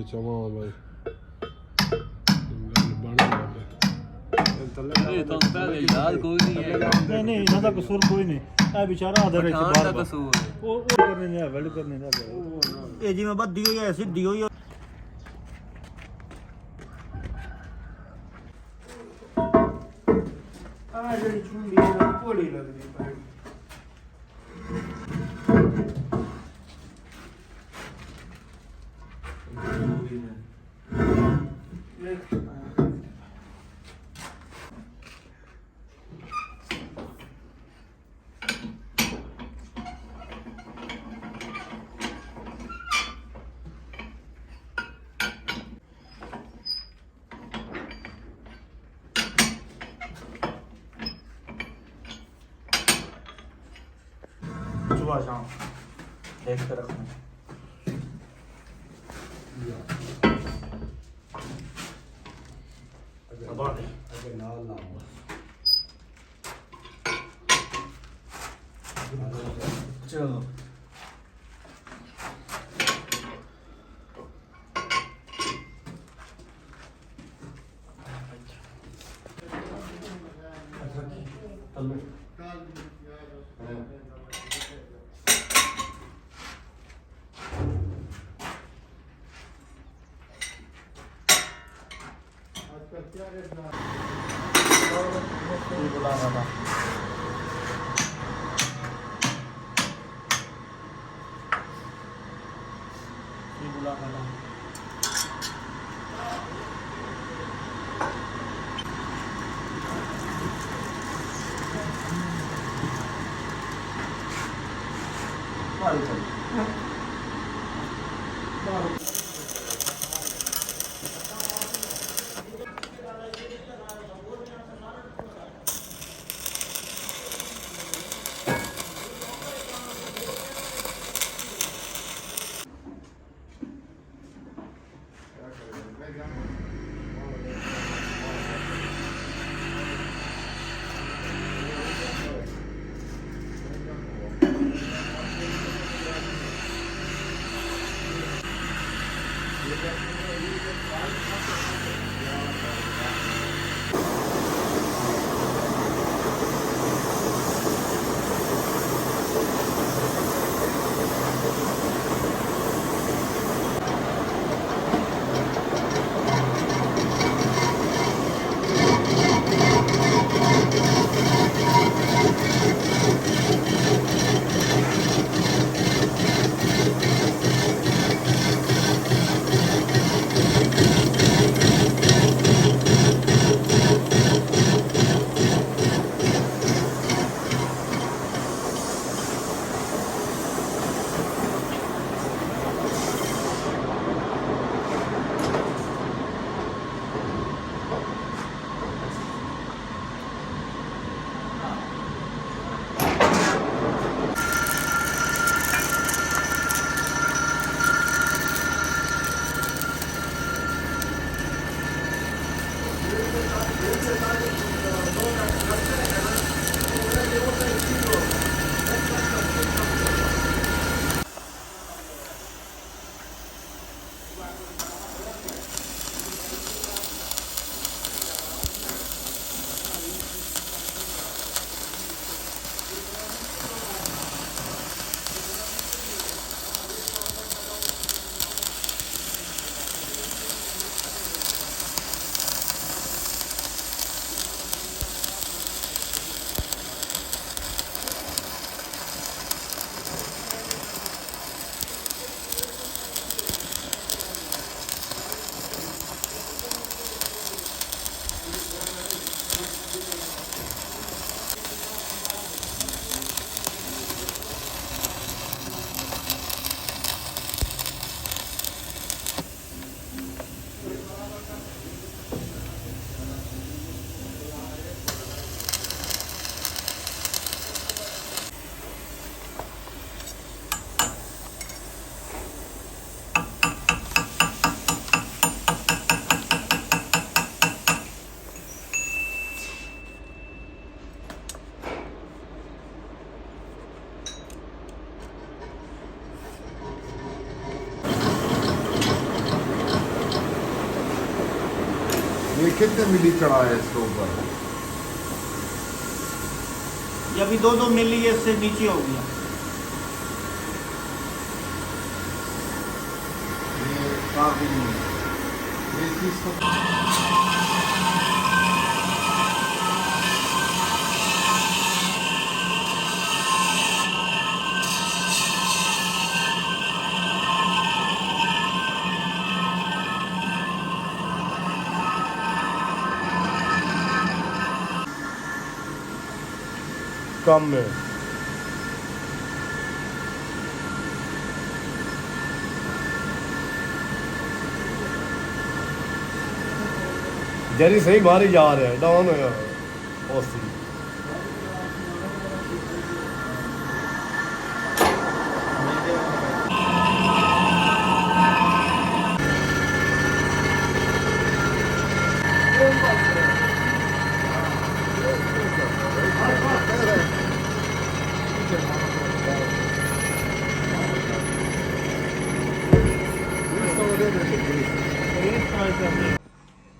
ਚਵਾਂ ਬਾਈ ਗੱਲ ਬਣ ਜਾਵੇ ਇਹ ਤਾਂ ਪਹਿਲੇ ਯਾਦ ਕੋਈ ਨਹੀਂ ਹੈ ਨਹੀਂ ਇਹਨਾਂ ਦਾ ਕਸੂਰ ਕੋਈ ਨਹੀਂ ਇਹ ਵਿਚਾਰਾ ਆਦਰ ਵਿੱਚ ਖਾਣ ਦਾ ਬਾਹਰ ਕਸੂਰ ਹੈ ਉਹ ਕਰਨੇ ਨੇ ਵੈਲ ਕਰਨੇ ਦਾ ਇਹ ਜਿਵੇਂ ਬੱਦੀ ਹੋਈ ਐ ਸਿੱਧੀ ਹੋਈ ਆ ਜਿਹੜੀ ਚੁੰਡੀ ਹੈ ਕੋਲੀ ਲੱਗਦੀ ਪਰ सुबह शाम देख कर रखना अगर नाल ना हो चलो बुला रहा था बुला रहा था कितने मिली चढ़ा है इसके ऊपर? ये अभी 2-2 मिली इससे नीचे हो गया। ये काफी नहीं है। ये चीज तो कम में जरी सही मारी जा रहे हैं डाउन होया ओसी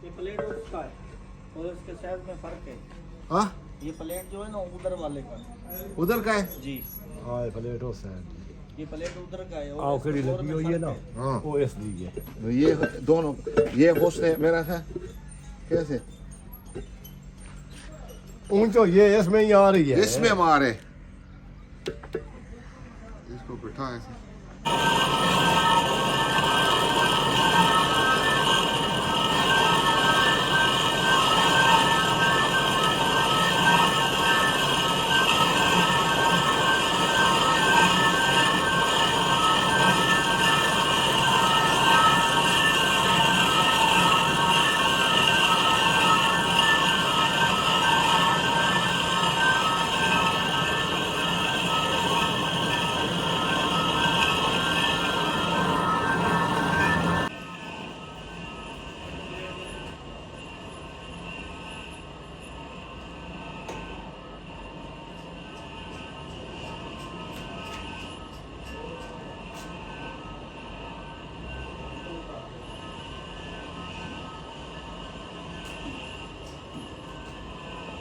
ये प्लेट उसका है और इसके साइज में फर्क है। हाँ ये प्लेट जो है ना उधर वाले का है। उधर का है? जी हां प्लेट हो सैन ये प्लेट उधर का है। आओ कड़ी लगी हुई है ना हाँ वो इस दी है तो ये दोनों ये होस्टे मेरा था कैसे ऊंचो ये इसमें ही आ रही है इसमें मारे इसको बिठा ऐसे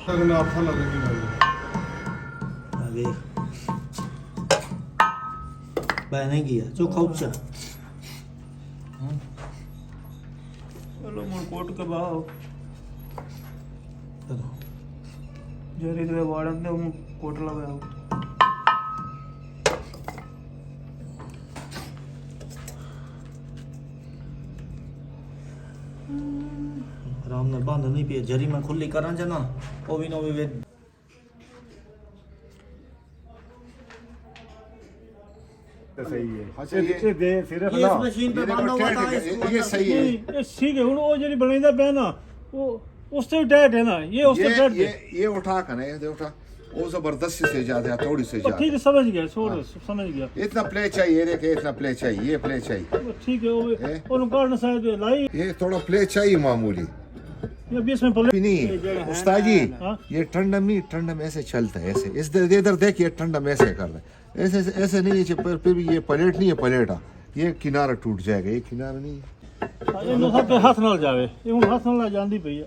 लगना आपका लगेगी भाई आगे बहने गया जो खौचा चलो मुड़ कोट के बाहर चलो जरी के वाड़न दे मुड़ कोट लगाओ आराम ने बांध नहीं पे जरी में खुली करा जना ओ भी नो भी सही है अच्छा ये दे सिर्फ ये ना इस मशीन पे बांधा हुआ था ये सही है ਇਹ ਠੀਕ ਹੈ ਹੁਣ ਉਹ ਜਿਹੜੀ ਬਣਾਈਦਾ ਪਿਆ ਨਾ ਉਹ ਉਸ ਤੇ ਟੈਟ ਹੈ ਨਾ ਇਹ ਉਸ ਤੇ ਟੈਟ ये उठा कर ये उठा वो जबरदस्ती से ज्यादा है थोड़ी से ठीक ज्यादा है समझ गया छोड़ समझ गया इतना प्ले चाहिए देखे इतना प्ले चाहिए ये प्ले चाहिए ठीक है ਉਹਨੂੰ ਕਾਰਨ ਸਾਇਦ ਲਾਈ ये थोड़ा प्ले चाहिए मामूली ये बीच में पले भी नहीं उस्ताद जी ये ठंडम नहीं ठंडम ऐसे चलता है ऐसे इस इधर देखिए ठंडम ऐसे कर रहा है ऐसे ऐसे नहीं है फिर भी ये प्लेट नहीं है प्लेट ये किनारा टूट जाएगा ये किनारा नहीं है ਇਹਨੂੰ ਹੱਥ ਨਾਲ ਜਾਵੇ ਇਹ ਹੁਣ ਹੱਥ ਨਾਲ ਜਾਂਦੀ ਪਈ ਹੈ